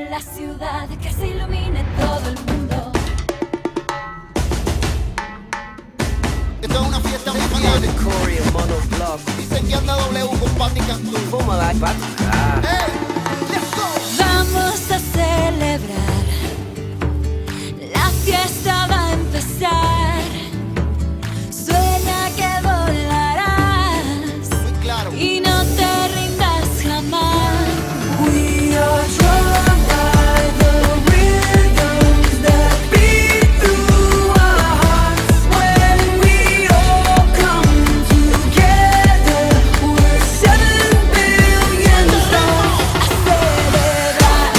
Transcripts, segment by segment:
en la ciudad, que se ilumine todo el mundo. Esto es una fiesta mundial. Dicen que anda W con Patti Cantú. ¡Hey! ¡Let's go! Vamos a celebrar, la fiesta va a empezar. Sueña que volarás Muy claro. y no te rindas jamás. We are drawn by the rhythms that beat through our hearts. When we all come together, we're 7 billion stars. A celebrar.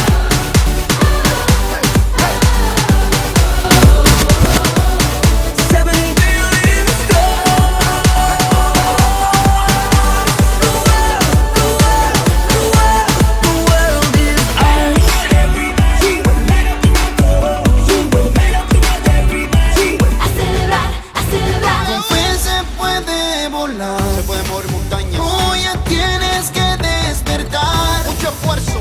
7 billion stars. The world is ours. A celebrar, a celebrar. Con fe se puede volar. Se puede mover montañas. Hoy ya tienes que despertar. Mucho esfuerzo.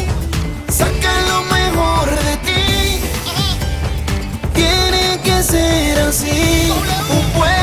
Saca lo mejor de ti. Tiene que ser así. Un pueblo